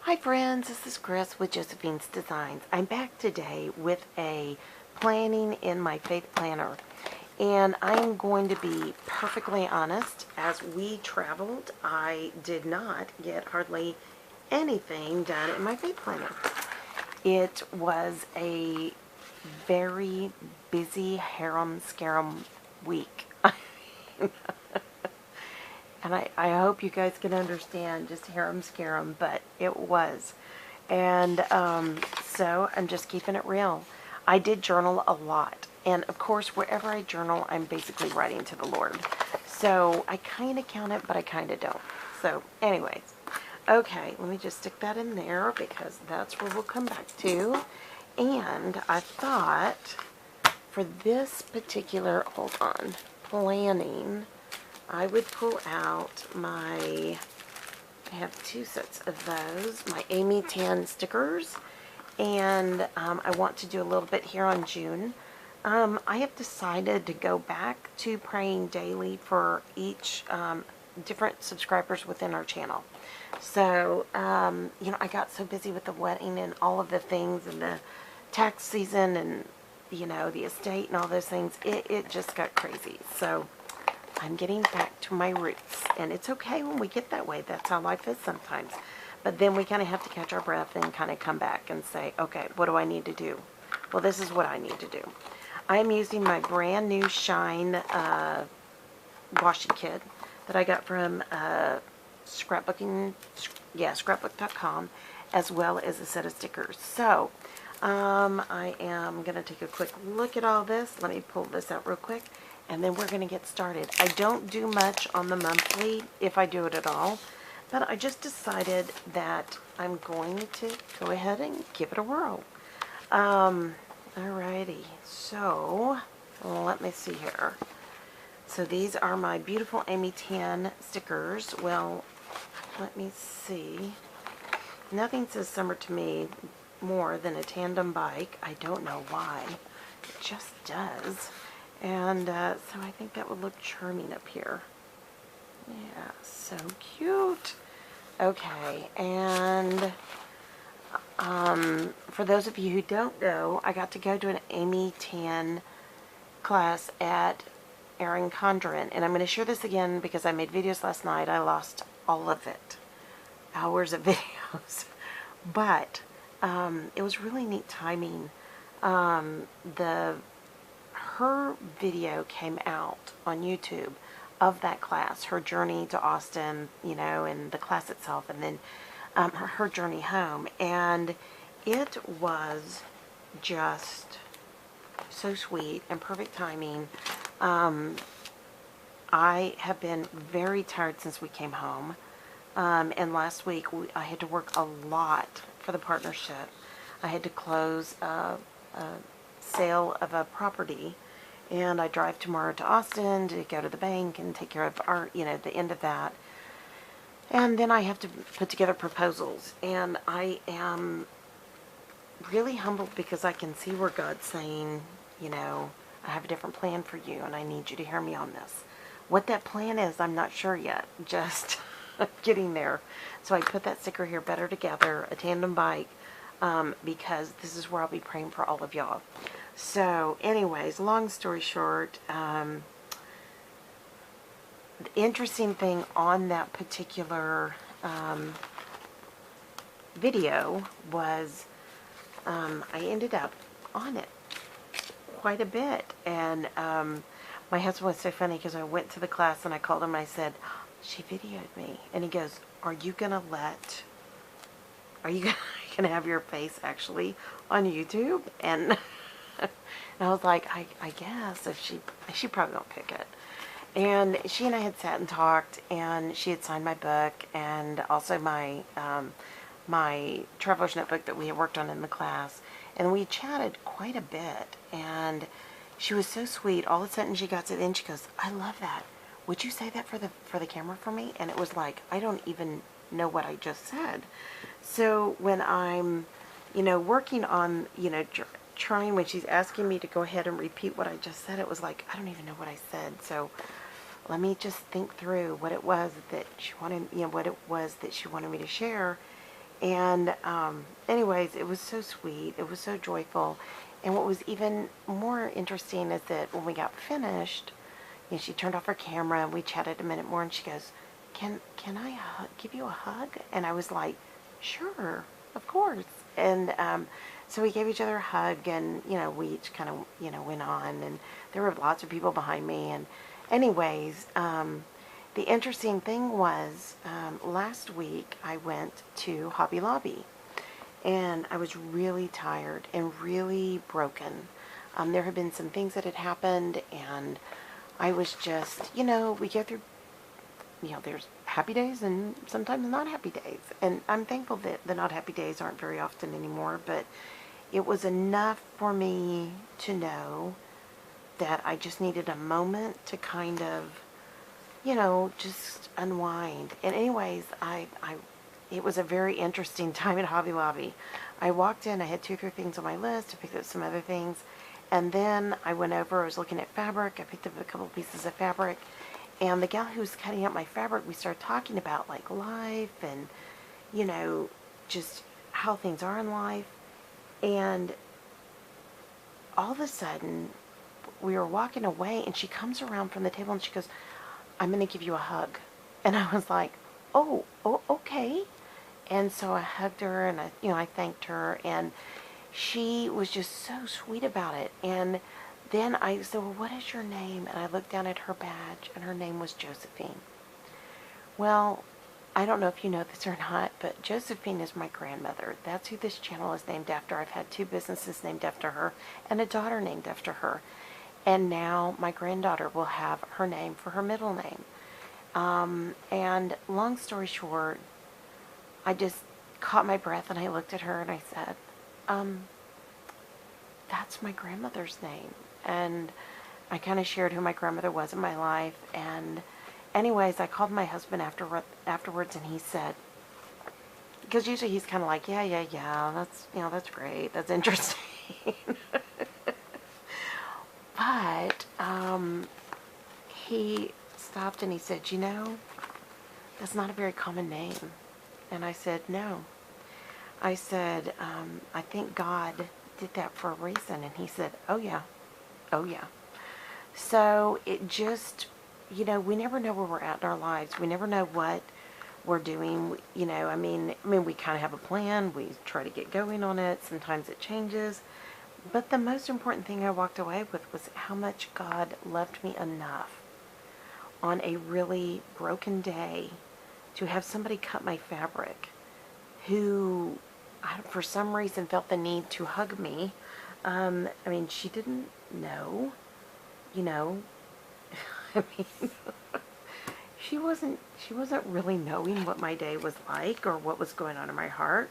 Hi friends, this is Chris with Josephine's Designs. I'm back today with a planning in my faith planner. And I'm going to be perfectly honest, as we traveled, I did not get hardly anything done in my faith planner. It was a very busy harem-scarum week. And I hope you guys can understand just harem-scarum, but it was. And so I'm just keeping it real. I did journal a lot. And of course, wherever I journal, I'm basically writing to the Lord. So I kind of count it, but I kind of don't. So anyways, okay, let me just stick that in there because that's where we'll come back to. And I thought for this particular, hold on, planning, I would pull out I have two sets of those, my Amy Tan stickers, and I want to do a little bit here on June. I have decided to go back to praying daily for each different subscribers within our channel. So, I got so busy with the wedding and all of the things and the tax season and, the estate and all those things. It just got crazy. So, I'm getting back to my roots, and it's okay when we get that way. That's how life is sometimes. But then we kind of have to catch our breath and kind of come back and say, okay, what do I need to do? Well, this is what I need to do. I am using my brand new Shine washi kit that I got from scrapbook.com, as well as a set of stickers. So, I am going to take a quick look at all this. Let me pull this out real quick. And then we're going to get started. I don't do much on the monthly, if I do it at all. But I just decided that I'm going to go ahead and give it a whirl. Alrighty. So, let me see here. So these are my beautiful Amy Tan stickers. Well, let me see. Nothing says summer to me more than a tandem bike. I don't know why. It just does. And so I think that would look charming up here. Yeah, so cute. Okay, and for those of you who don't know, I got to go to an Amy Tan class at Erin Condren. And I'm going to share this again because I made videos last night. I lost all of it. Hours of videos. But it was really neat timing. Her video came out on YouTube of that class, her journey to Austin, and the class itself, and then her journey home. And it was just so sweet and perfect timing. I have been very tired since we came home. And last week I had to work a lot for the partnership. I had to close a sale of a property, and I drive tomorrow to Austin to go to the bank and take care of our, the end of that. And then I have to put together proposals, and I am really humbled because I can see where God's saying, I have a different plan for you, and I need you to hear me on this. What that plan is, I'm not sure yet, just getting there. So I put that sticker here, Better Together, a tandem bike, because this is where I'll be praying for all of y'all. So, anyways, long story short, the interesting thing on that particular video was I ended up on it quite a bit. And my husband was so funny because I went to the class and I called him and I said, she videoed me. And he goes, are you going to have your face actually on YouTube? And I was like, I guess if she probably won't pick it. And she and I had sat and talked, and she had signed my book and also my my traveler's notebook that we had worked on in the class. And we chatted quite a bit, and she was so sweet. All of a sudden she got to the end, she goes, I love that. Would you say that for the camera for me? And it was like, I don't even know what I just said. So when I'm, working on, trying, when she's asking me to go ahead and repeat what I just said, it was like, I don't even know what I said. So let me just think through what it was that she wanted, what it was that she wanted me to share. And anyways, it was so sweet. It was so joyful. And what was even more interesting is that when we got finished, you know, she turned off her camera and we chatted a minute more and she goes, can I give you a hug? And I was like, sure, of course. And so we gave each other a hug and, you know, we each kind of, you know, went on and there were lots of people behind me. And anyways, the interesting thing was last week I went to Hobby Lobby and I was really tired and really broken. There had been some things that had happened and I was just, you know, we go through, you know, there's happy days and sometimes not happy days. And I'm thankful that the not happy days aren't very often anymore, but it was enough for me to know that I just needed a moment to kind of, you know, just unwind. And anyways, it was a very interesting time at Hobby Lobby. I walked in, I had 2 or 3 things on my list, I picked up some other things, and then I went over, I was looking at fabric, I picked up a couple pieces of fabric, and the gal who was cutting up my fabric, we started talking about like life and, you know, just how things are in life. And all of a sudden, we were walking away and she comes around from the table and she goes, I'm going to give you a hug. And I was like, oh, okay. And so I hugged her and I thanked her and she was just so sweet about it. And then I said, well, what is your name? And I looked down at her badge and her name was Josephine. Well, I don't know if you know this or not, but Josephine is my grandmother. That's who this channel is named after. I've had 2 businesses named after her and a daughter named after her. And now my granddaughter will have her name for her middle name. And long story short, I just caught my breath and I looked at her and I said, that's my grandmother's name. And I kind of shared who my grandmother was in my life. And anyways, I called my husband afterwards and he said, because usually he's kind of like, yeah, that's, you know, that's great. That's interesting. But he stopped and he said, you know, that's not a very common name. And I said, no. I said, I think God did that for a reason. And he said, oh yeah. So it just, you know, we never know where we're at in our lives. We never know what we're doing. You know, I mean, we kind of have a plan. We try to get going on it. Sometimes it changes. But the most important thing I walked away with was how much God loved me enough on a really broken day to have somebody cut my fabric who, for some reason, felt the need to hug me. I mean, she didn't know, you know, I mean, she wasn't really knowing what my day was like or what was going on in my heart.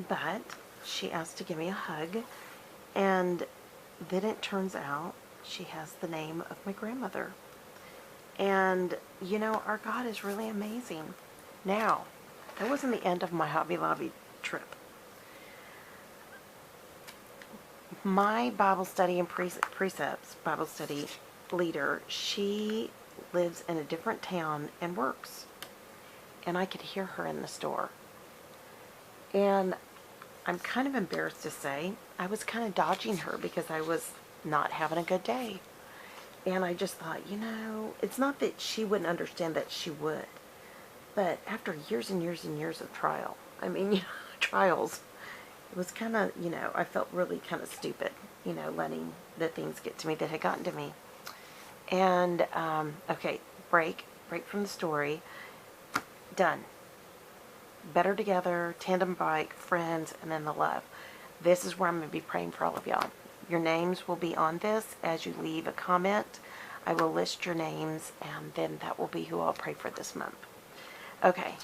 But she asked to give me a hug, and then it turns out she has the name of my grandmother. And, you know, our God is really amazing. Now, that wasn't the end of my Hobby Lobby trip. My Bible study and precepts Bible study leader, she lives in a different town and works. And I could hear her in the store. And I'm kind of embarrassed to say, I was kind of dodging her because I was not having a good day. And I just thought, you know, it's not that she wouldn't understand, that she would. But after years and years and years of trial, I mean, you know, trials, it was kind of, you know, I felt really kind of stupid, you know, letting the things get to me that had gotten to me. And, okay, break from the story. Done. Better Together, Tandem Bike, Friends, and then the love. This is where I'm going to be praying for all of y'all. Your names will be on this as you leave a comment. I will list your names, and then that will be who I'll pray for this month. Okay,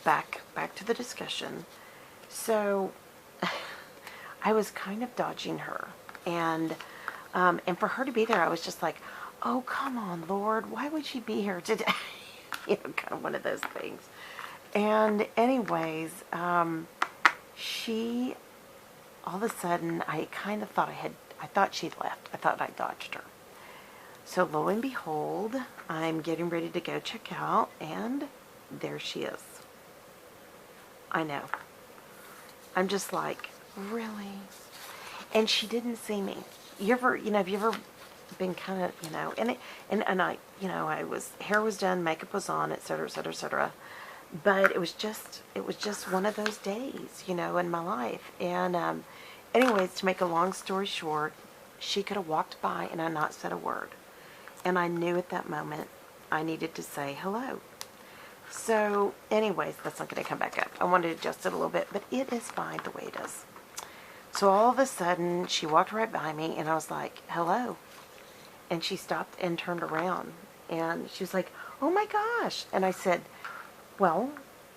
back to the discussion. So, I was kind of dodging her, and for her to be there, I was just like, oh, come on, Lord, why would she be here today? You know, kind of one of those things. And anyways, she, all of a sudden, I kind of thought I thought she'd left. I thought I dodged her. So lo and behold, I'm getting ready to go check out, and there she is. I know. I'm just like, really? And she didn't see me. Have you ever been kind of, and I, I was, hair was done, makeup was on, et cetera, et cetera, et cetera. But it was just one of those days, in my life. And anyways, to make a long story short, she could have walked by and I not said a word. And I knew at that moment I needed to say hello. So anyways, that's not going to come back up. I wanted to adjust it a little bit, but it is fine the way it is. So all of a sudden, she walked right by me and I was like, hello. And she stopped and turned around. And she was like, oh my gosh. And I said, well,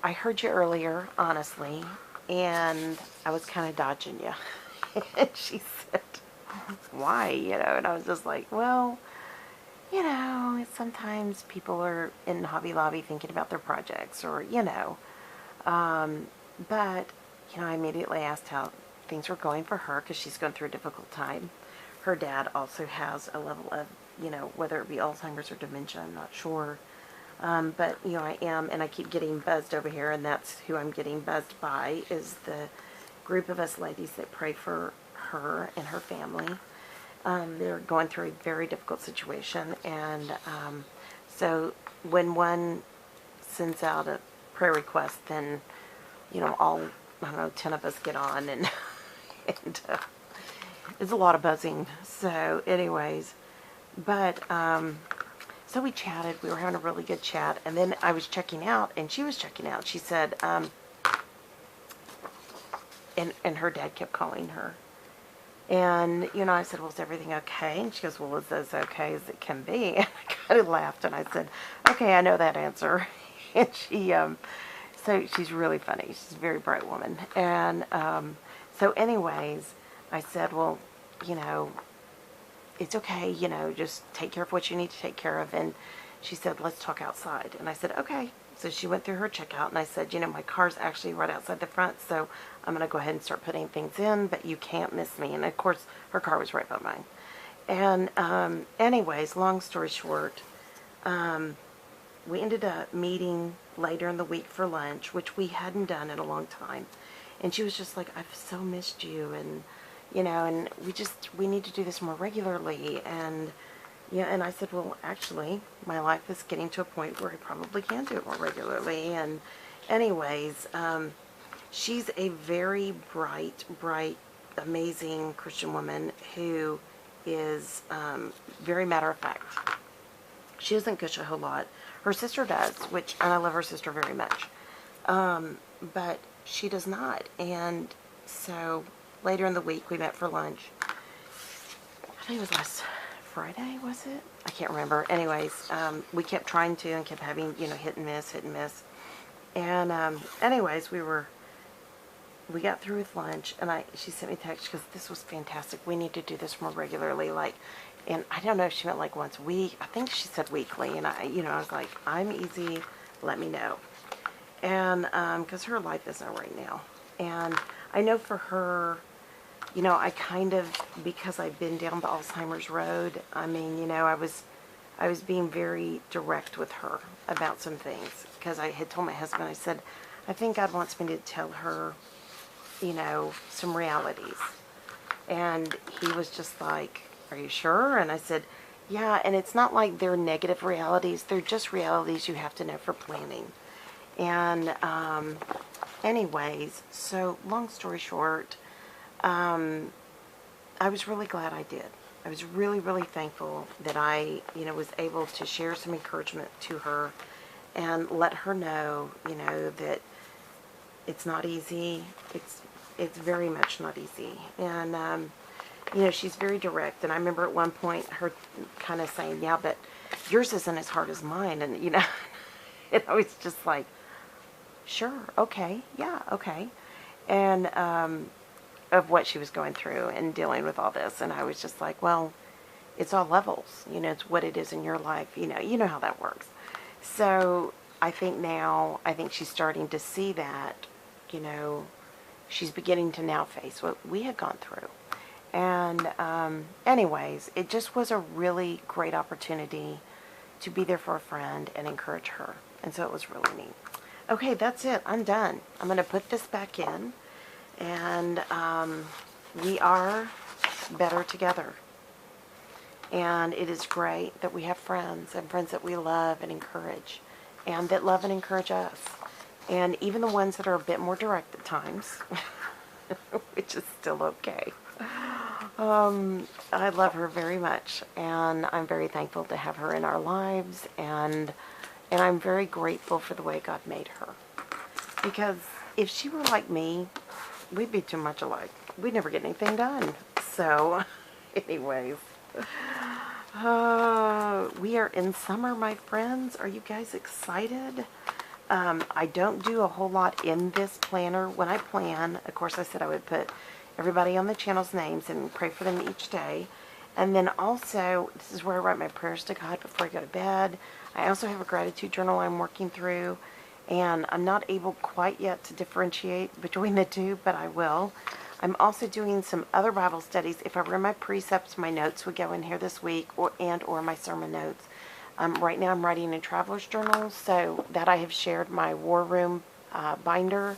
I heard you earlier, honestly, and I was kind of dodging you. And she said, why? And I was just like, well, sometimes people are in Hobby Lobby thinking about their projects or, but, I immediately asked how things were going for her because she's going through a difficult time. Her dad also has a level of, whether it be Alzheimer's or dementia, I'm not sure. But, I am, and I keep getting buzzed over here, and that's who I'm getting buzzed by, is the group of us ladies that pray for her and her family. They're going through a very difficult situation, and so when one sends out a prayer request, then, all, 10 of us get on, and, and it's a lot of buzzing. So anyways, but so we chatted. We were having a really good chat. And then I was checking out, and she was checking out. She said, and her dad kept calling her. And, I said, well, is everything okay? And she goes, well, is as okay as it can be? And I kind of laughed, and I said, okay, I know that answer. And she, so she's really funny. She's a very bright woman. And so anyways, I said, well, it's okay, just take care of what you need to take care of. And she said, let's talk outside. And I said, okay. So she went through her checkout, and I said, my car's actually right outside the front, so I'm going to go ahead and start putting things in, but you can't miss me. And of course, her car was right by mine. And anyways, long story short, we ended up meeting later in the week for lunch, which we hadn't done in a long time. And she was just like, I've so missed you, and and we need to do this more regularly. And, and I said, well, actually, my life is getting to a point where I probably can do it more regularly. And anyways, she's a very bright, amazing Christian woman who is very matter of fact. She doesn't gush a whole lot. Her sister does, and I love her sister very much. But she does not. And so later in the week, we met for lunch. I think it was last Friday, was it? I can't remember. Anyways, we kept trying to and kept having, hit and miss. And anyways, we got through with lunch, and she sent me a text because this was fantastic. We need to do this more regularly. And I don't know if she meant like once a week. I think she said weekly. And I was like, I'm easy. Let me know. And because her life isn't right now. And I know for her, I kind of, because I've been down the Alzheimer's road, I was being very direct with her about some things, because I had told my husband, I said, I think God wants me to tell her, some realities. And he was just like, are you sure? And I said, yeah, and it's not like they're negative realities, they're just realities you have to know for planning. And anyways, so long story short, I was really glad I did. I was really, really thankful that I, was able to share some encouragement to her and let her know, that it's not easy. It's very much not easy. And, she's very direct. And I remember at one point her kind of saying, yeah, but yours isn't as hard as mine. And, and I was just like, sure, okay, yeah, okay. And, of what she was going through and dealing with all this. And I was just like, well, it's all levels, it's what it is in your life, you know how that works. So I think she's starting to see that, she's beginning to now face what we had gone through. And anyways, it just was a really great opportunity to be there for a friend and encourage her. And so it was really neat. Okay, that's it. I'm done. I'm going to put this back in. And we are better together. And it is great that we have friends and friends that we love and encourage, and that love and encourage us. And even the ones that are a bit more direct at times, which is still okay. I love her very much, and I'm very thankful to have her in our lives, and I'm very grateful for the way God made her. Because if she were like me, we'd be too much alike. We'd never get anything done. So, anyways. We are in summer, my friends. Are you guys excited? I don't do a whole lot in this planner. When I plan, of course, I said I would put everybody on the channel's names and pray for them each day. And then also, this is where I write my prayers to God before I go to bed. I also have a gratitude journal I'm working through. And I'm not able quite yet to differentiate between the two, but I will. I'm also doing some other Bible studies. If I were in my precepts, my notes would go in here this week, or my sermon notes. Right now I'm writing a traveler's journal, so that I have shared my War Room binder,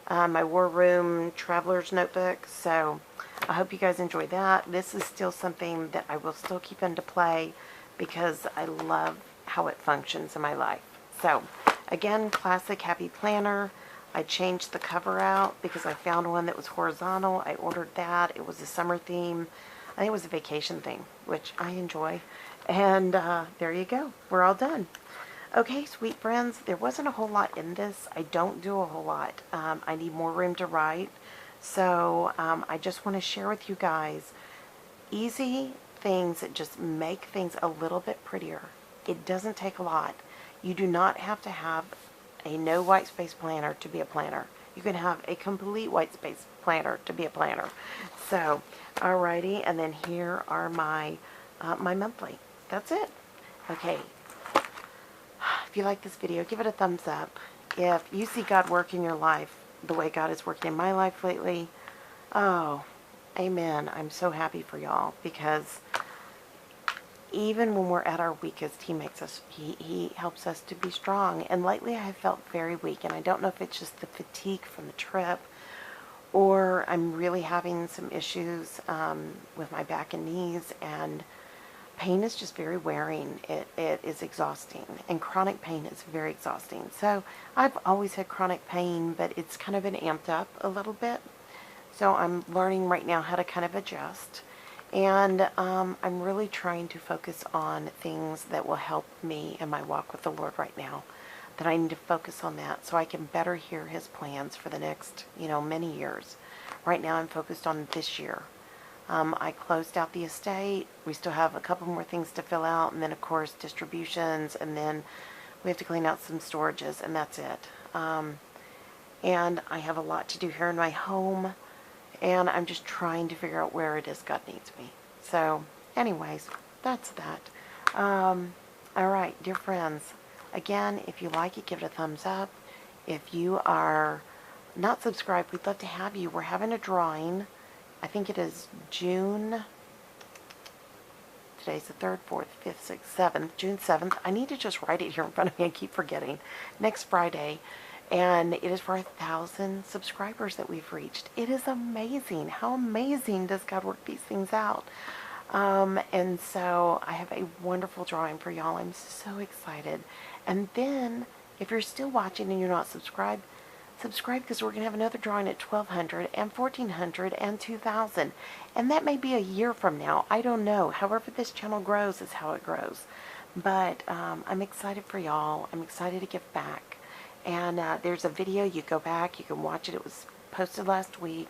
my War Room traveler's notebook. So I hope you guys enjoy that. This is still something that I will still keep into play because I love how it functions in my life. So again, classic happy planner. I changed the cover out because I found one that was horizontal. I ordered that. It was a summer theme. I think it was a vacation theme, which I enjoy. And there you go. We're all done. Okay, sweet friends, there wasn't a whole lot in this. I don't do a whole lot. I need more room to write. So I just want to share with you guys easy things that just make things a little bit prettier. It doesn't take a lot. You do not have to have a no white space planner to be a planner. You can have a complete white space planner to be a planner. So, alrighty, and then here are my my monthly. That's it. Okay. If you like this video, give it a thumbs up. If you see God work in your life the way God is working in my life lately, oh, amen. I'm so happy for y'all, because even when we're at our weakest, he helps us to be strong. And lately I have felt very weak, and I don't know if it's just the fatigue from the trip, or I'm really having some issues with my back and knees, and pain is just very wearing. It is exhausting, and chronic pain is very exhausting. So I've always had chronic pain, but it's kind of been amped up a little bit. So I'm learning right now how to kind of adjust. And I'm really trying to focus on things that will help me in my walk with the Lord right now. That I need to focus on that so I can better hear His plans for the next, many years. Right now I'm focused on this year. I closed out the estate. We still have a couple more things to fill out, and then of course distributions, and then we have to clean out some storages, and that's it. And I have a lot to do here in my home. And I'm just trying to figure out where it is God needs me. So, anyways, that's that. All right, dear friends. Again, if you like it, give it a thumbs up. If you are not subscribed, we'd love to have you. We're having a drawing. I think it is June. Today's the 3rd, 4th, 5th, 6th, 7th. June 7th. I need to just write it here in front of me. I keep forgetting. Next Friday. And it is for 1,000 subscribers that we've reached. It is amazing. How amazing does God work these things out? And so I have a wonderful drawing for y'all. I'm so excited. And then, if you're still watching and you're not subscribed, subscribe, because we're going to have another drawing at 1,200 and 1,400 and 2,000. And that may be a year from now. I don't know. However this channel grows is how it grows. But I'm excited for y'all. I'm excited to give back. And there's a video, you go back, you can watch it. It was posted last week.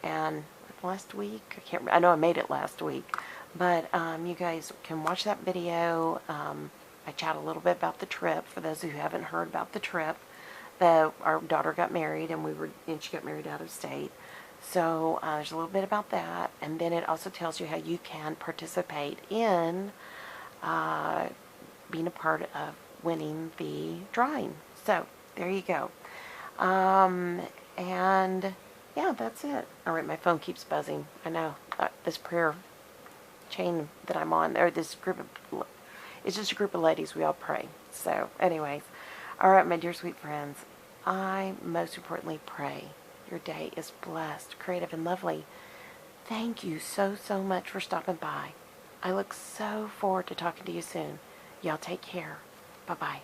And last week? I can't remember. I know I made it last week. But you guys can watch that video. I chat a little bit about the trip, for those who haven't heard about the trip. Our daughter got married, and she got married out of state. So there's a little bit about that. And then it also tells you how you can participate in being a part of winning the drawing. So there you go. And yeah, that's it. All right, my phone keeps buzzing. I know. This prayer chain that I'm on, or this group of, it's just a group of ladies. We all pray. So anyways, All right, my dear sweet friends, I most importantly pray your day is blessed, creative, and lovely. Thank you so, so much for stopping by. I look so forward to talking to you soon. Y'all take care. Bye-bye.